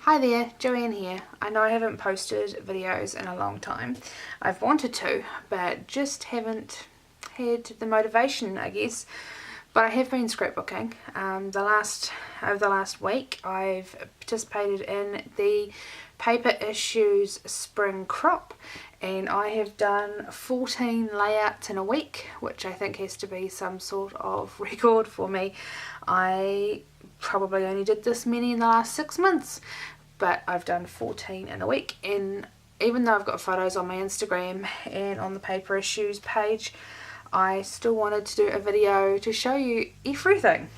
Hi there, Joanne here. I know I haven't posted videos in a long time. I've wanted to, but just haven't had the motivation, I guess. But I have been scrapbooking. Over the last week, I've participated in the Paper Issues Spring Crop, and I have done 14 layouts in a week, which I think has to be some sort of record for me. I probably only did this many in the last 6 months, but I've done 14 in a week, and even though I've got photos on my Instagram and on the Paper Issues page, I still wanted to do a video to show you everything.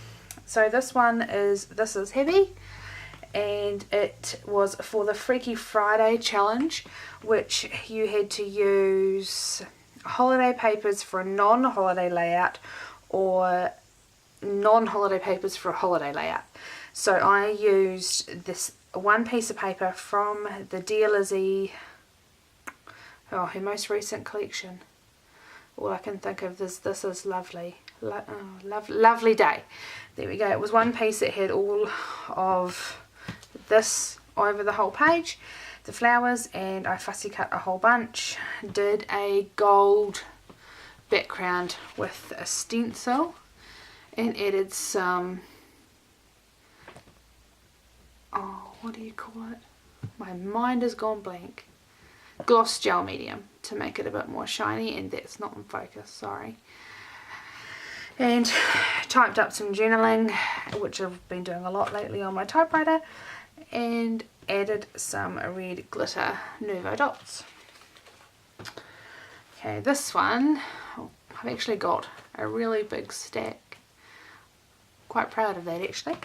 So this is heavy, and it was for the Freaky Friday challenge, which you had to use holiday papers for a non-holiday layout or non-holiday papers for a holiday layout. So I used this one piece of paper from the Dear Lizzie, her most recent collection. All I can think of is This Is Lovely. Lovely Day. There we go. It was one piece that had all of this over the whole page, the flowers, and I fussy cut a whole bunch. Did a gold background with a stencil and added some, what do you call it? My mind has gone blank. Gloss gel medium to make it a bit more shiny, and that's not in focus, sorry. And typed up some journaling, which I've been doing a lot lately on my typewriter, and added some red glitter Nuvo dots. Okay, this one, I've actually got a really big stack. Quite proud of that actually.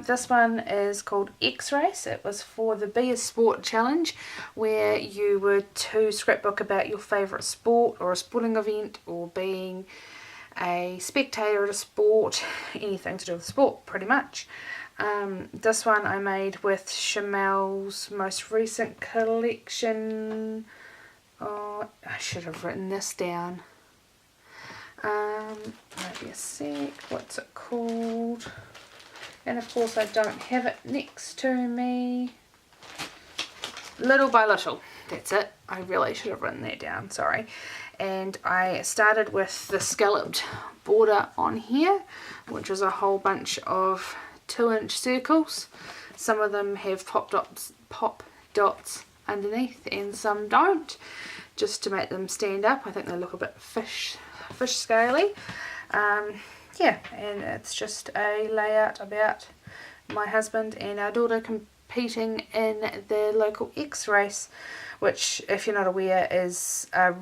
This one is called X-Race. It was for the Be a Sport challenge, where you were to scrapbook about your favourite sport or a sporting event, or being a spectator at a sport, anything to do with sport pretty much. This one I made with Chamel's most recent collection. Oh, I should have written this down. Maybe a sec, what's it called? And of course I don't have it next to me. Little by Little, that's it. I really should have written that down, sorry. And I started with the scalloped border on here, which was a whole bunch of 2-inch circles. Some of them have pop dots underneath and some don't, just to make them stand up. I think they look a bit fish scaly. Yeah, and it's just a layout about my husband and our daughter competing in the local X-Race, which, if you're not aware, is a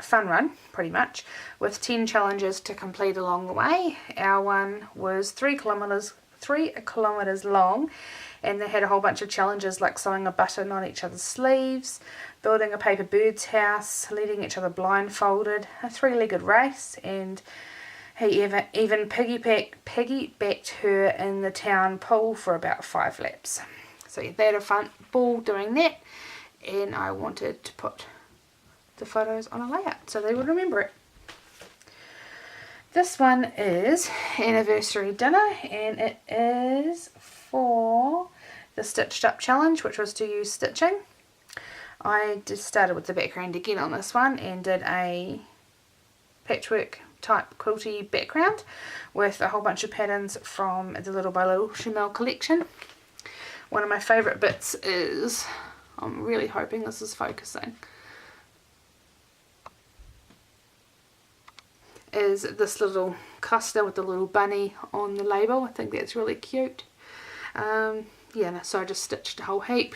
fun run pretty much, with 10 challenges to complete along the way. Our one was 3 kilometers long, and they had a whole bunch of challenges like sewing a button on each other's sleeves, building a paper bird's house, leading each other blindfolded, a 3-legged race, and he even piggybacked her in the town pool for about 5 laps. So they had a fun ball doing that, and I wanted to put the photos on a layout so they would remember it. This one is Anniversary Dinner, and it is for the Stitched Up challenge, which was to use stitching. I just started with the background again on this one and did a patchwork type quilty background with a whole bunch of patterns from the Little by Little Chamel collection. One of my favourite bits is, I'm really hoping this is focusing, is this little cluster with the little bunny on the label. I think that's really cute. Yeah, so I just stitched a whole heap.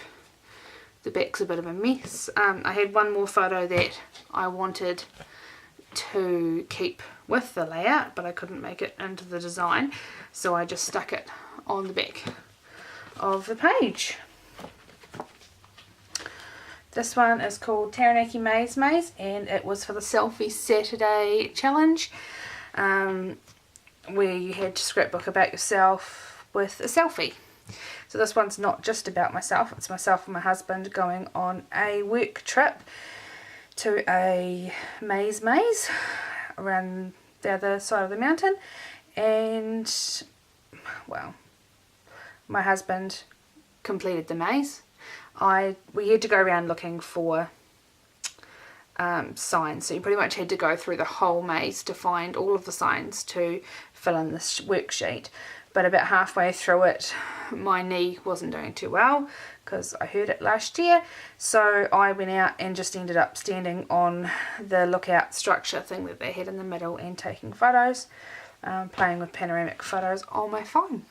The back's a bit of a mess. I had one more photo that I wanted to keep with the layout, but I couldn't make it into the design, so I just stuck it on the back of the page. This one is called Taranaki Maze, and it was for the Selfie Saturday challenge, where you had to scrapbook about yourself with a selfie. So this one's not just about myself, it's myself and my husband going on a work trip to a maze around the other side of the mountain, and well, my husband completed the maze. We had to go around looking for signs, so you pretty much had to go through the whole maze to find all of the signs to fill in this worksheet. But about halfway through it, my knee wasn't doing too well because I hurt it last year, so I went out and just ended up standing on the lookout structure thing that they had in the middle and taking photos, playing with panoramic photos on my phone.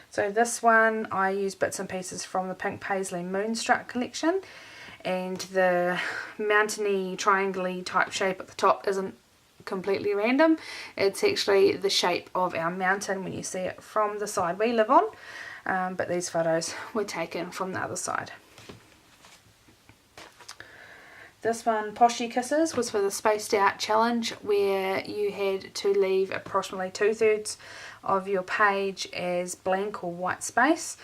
So this one I used bits and pieces from the Pink Paisley Moonstruck collection, and the mountainy triangle-y type shape at the top isn't completely random. It's actually the shape of our mountain when you see it from the side we live on, but these photos were taken from the other side. This one, Poshy Kisses, was for the Spaced Out challenge, where you had to leave approximately 2/3 of your page as blank or white space.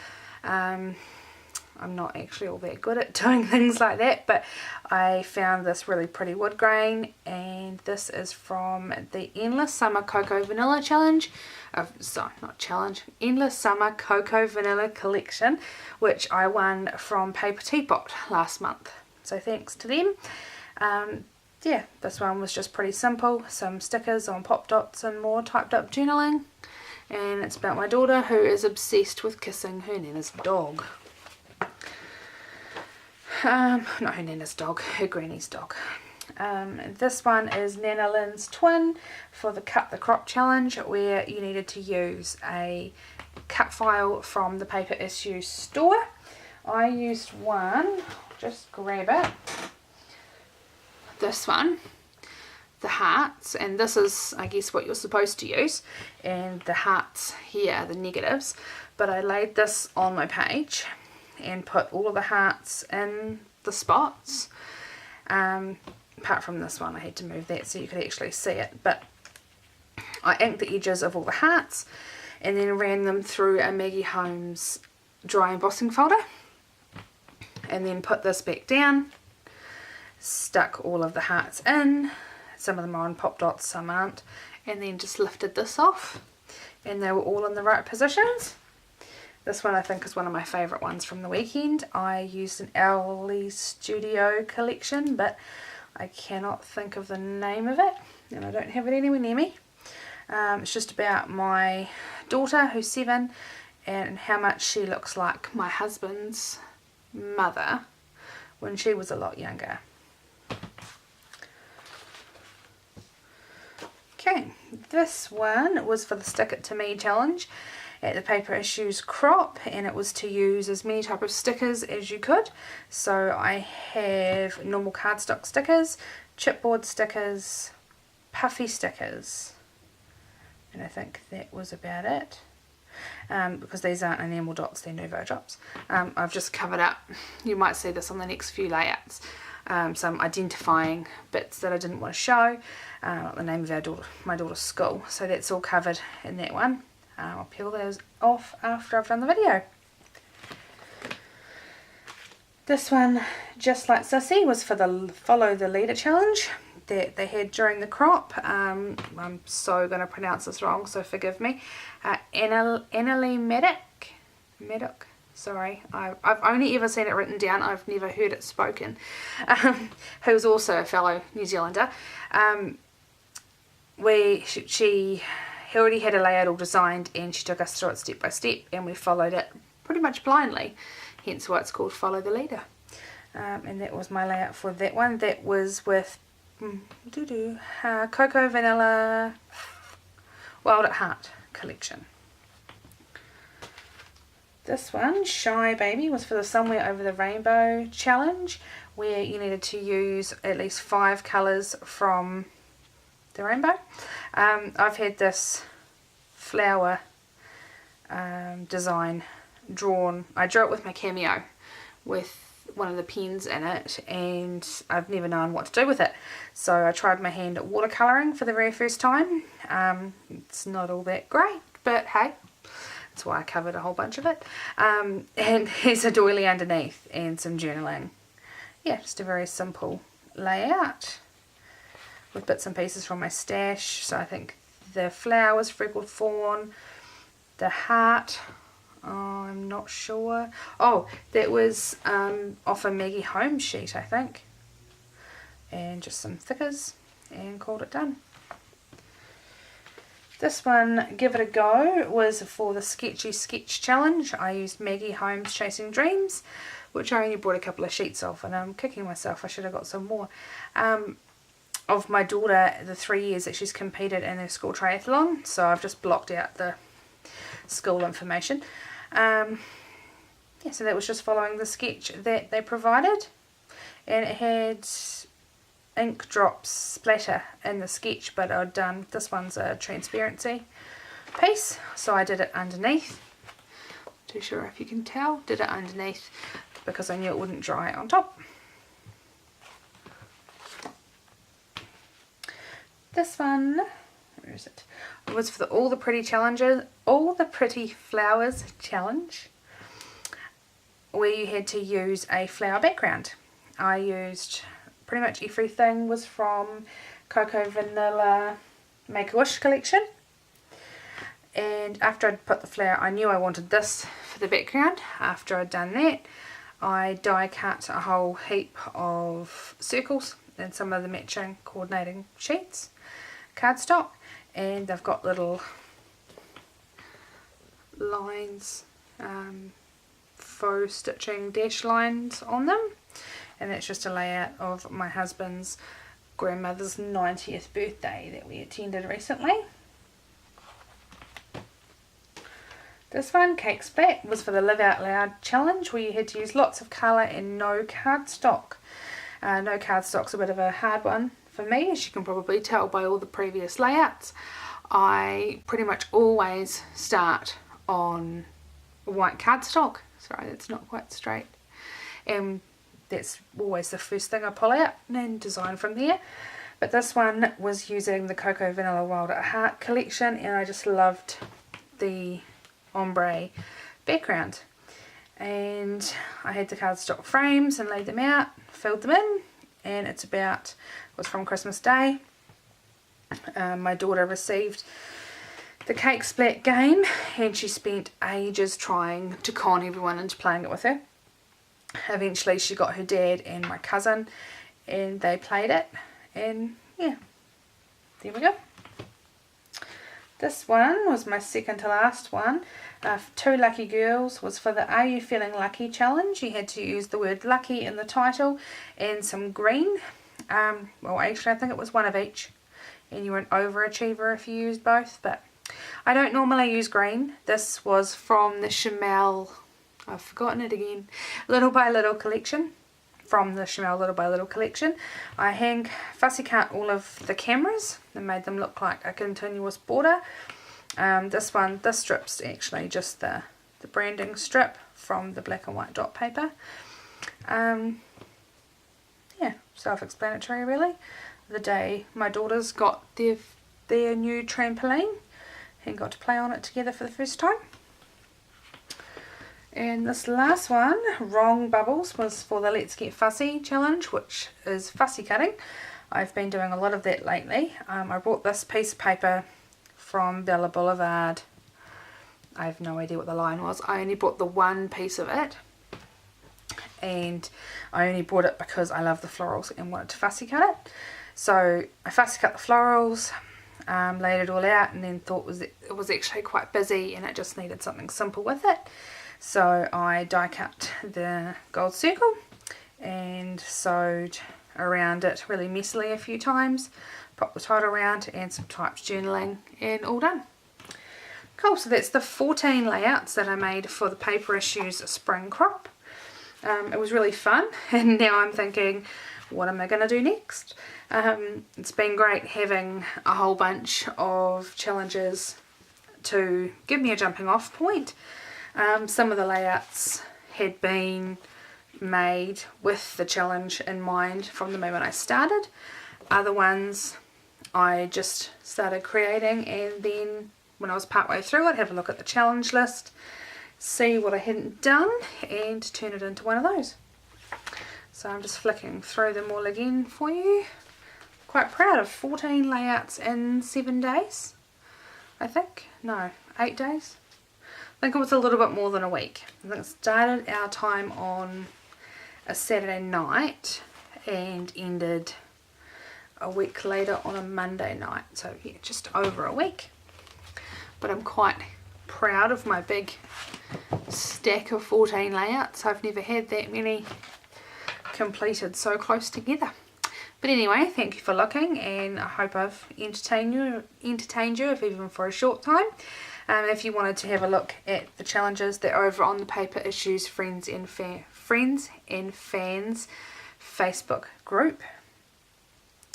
I'm not actually all that good at doing things like that, but I found this really pretty wood grain, and this is from the Endless Summer Cocoa Vanilla challenge. Endless Summer Cocoa Vanilla collection, which I won from Paper Teapot last month. So thanks to them. Yeah, this one was just pretty simple. Some stickers on pop dots and more typed up journaling. And it's about my daughter, who is obsessed with kissing her Nana's dog. Not her Nana's dog, her granny's dog. This one is Nana Lynn's twin for the Cut the Crop challenge, where you needed to use a cut file from the Paper Issue store. I used one, just grab it, this one, the hearts, and this is I guess what you're supposed to use, and the hearts here, the negatives, but I laid this on my page and put all of the hearts in the spots. Apart from this one, I had to move that so you could actually see it, but I inked the edges of all the hearts and then ran them through a Maggie Holmes dry embossing folder, and then put this back down, stuck all of the hearts in, some of them are on pop dots, some aren't, and then just lifted this off, and they were all in the right positions. This one I think is one of my favourite ones from the weekend. I used an Owly Studio collection, but I cannot think of the name of it, and I don't have it anywhere near me. It's just about my daughter, who's 7, and how much she looks like my husband's mother when she was a lot younger. Okay, this one was for the Stick It To Me challenge at the Paper Issues Crop, and it was to use as many type of stickers as you could. So I have normal cardstock stickers, chipboard stickers, puffy stickers, and I think that was about it. Because these aren't enamel dots, they're Nuvo drops. I've just covered up, you might see this on the next few layouts, some identifying bits that I didn't want to show, the name of my daughter's school, so that's all covered in that one. I'll peel those off after I've done the video. This one, Just Like Sissy, was for the Follow the Leader challenge that they had during the crop. I'm so going to pronounce this wrong, so forgive me. Annalie Maddock, sorry, I've only ever seen it written down, I've never heard it spoken, who's also a fellow New Zealander. She already had a layout all designed, and she took us through it step by step, and we followed it pretty much blindly, hence why it's called Follow the Leader. And that was my layout for that one. That was with Cocoa Vanilla Wild at Heart collection. This one, Shy Baby, was for the Somewhere Over the Rainbow challenge, where you needed to use at least 5 colours from the rainbow. I've had this flower design drawn. I drew it with my Cameo with one of the pens in it, and I've never known what to do with it, so I tried my hand at watercolouring for the very first time. It's not all that great, but hey, that's why I covered a whole bunch of it. And here's a doily underneath and some journaling. Yeah, just a very simple layout with bits and pieces from my stash. So I think the flowers, freckled fawn, the heart, I'm not sure. Oh, that was off a Maggie Holmes sheet, I think. And just some thickers, and called it done. This one, Give It a Go, was for the Sketchy Sketch Challenge. I used Maggie Holmes Chasing Dreams, which I only bought a couple of sheets of, and I'm kicking myself, I should have got some more. Of my daughter, the 3 years that she's competed in her school triathlon, so I've just blocked out the school information. Yeah, so that was just following the sketch that they provided, and it had ink drops splatter in the sketch, but I'd done, this one's a transparency piece, so I did it underneath. Not too sure if you can tell, did it underneath because I knew it wouldn't dry on top. This one, where is it? It was for the All the Pretty Flowers challenge, where you had to use a flower background. I used pretty much everything was from Cocoa Vanilla Make-A-Wish collection. And after I'd put the flower, I knew I wanted this for the background. After I'd done that, I die cut a whole heap of circles and some of the matching coordinating sheets, cardstock, and they've got little lines, faux stitching dash lines on them. And that's just a layout of my husband's grandmother's 90th birthday that we attended recently. This one, Cake Splat, was for the Live Out Loud challenge, where you had to use lots of colour and no cardstock. No cardstock's a bit of a hard one for me, as you can probably tell by all the previous layouts. I pretty much always start on white cardstock. Sorry, that's not quite straight. And that's always the first thing I pull out and design from there. But this one was using the Cocoa Vanilla Wild at Heart collection, and I just loved the ombre background. And I had the cardstock frames and laid them out, filled them in, and it was from Christmas Day. My daughter received the Cake Splat game, and she spent ages trying to con everyone into playing it with her. Eventually she got her dad and my cousin, and they played it, and yeah, there we go. This one was my second to last one. Two Lucky Girls was for the Are You Feeling Lucky challenge. You had to use the word lucky in the title and some green. Well, actually I think it was one of each, and you were an overachiever if you used both, but I don't normally use green. This was from the Chamel, I've forgotten it again, Little by Little collection. From the Chamel Little by Little collection. I hand fussy cut all of the cameras and made them look like a continuous border. This strip's actually just the branding strip from the black and white dot paper. Yeah, self-explanatory really. The day my daughters got their new trampoline and got to play on it together for the first time. And this last one, Wrong Bubbles, was for the Let's Get Fussy challenge, which is fussy cutting. I've been doing a lot of that lately. I bought this piece of paper from Bella Boulevard. I have no idea what the line was. I only bought the one piece of it, and I only bought it because I love the florals and wanted to fussy cut it. So I fussy cut the florals, laid it all out, and then thought it was actually quite busy and it just needed something simple with it. So I die cut the gold circle and sewed around it really messily a few times, popped the title around and some typed journaling, and all done. Cool, so that's the 14 layouts that I made for the Paper Issues Spring Crop. It was really fun, and now I'm thinking, what am I going to do next? It's been great having a whole bunch of challenges to give me a jumping off point. Some of the layouts had been made with the challenge in mind from the moment I started. Other ones I just started creating, and then when I was partway through it, have a look at the challenge list, see what I hadn't done, and turn it into one of those. So I'm just flicking through them all again for you. Quite proud of 14 layouts in 7 days, I think. No, 8 days. think it was a little bit more than a week. I think it started our time on a Saturday night and ended a week later on a Monday night. So yeah, just over a week. But I'm quite proud of my big stack of 14 layouts. I've never had that many completed so close together. But anyway, thank you for looking, and I hope I've entertained you if even for a short time. If you wanted to have a look at the challenges, they're over on the Paper Issues Friends and Fans Facebook group.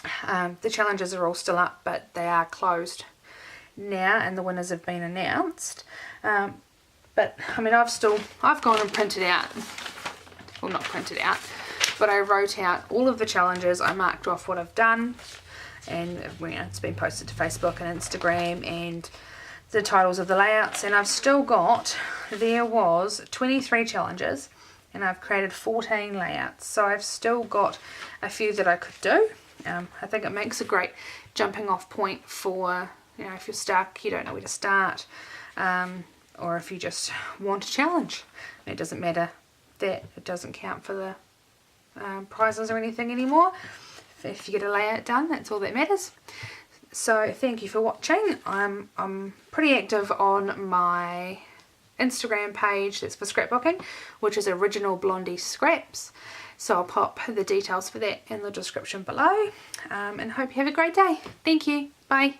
The challenges are all still up, but they are closed now, and the winners have been announced. But I mean, I've gone and printed out, well, not printed out, but I wrote out all of the challenges. I marked off what I've done, and it's been posted to Facebook and Instagram, and the titles of the layouts. And I've still got, there was 23 challenges, and I've created 14 layouts, so I've still got a few that I could do. I think it makes a great jumping off point for, if you're stuck, you don't know where to start, or if you just want a challenge. It doesn't matter that it doesn't count for the prizes or anything anymore. If you get a layout done, that's all that matters. So thank you for watching. I'm pretty active on my Instagram page that's for scrapbooking, which is Original Blondie Scraps. So I'll pop the details for that in the description below, and hope you have a great day. Thank you. Bye.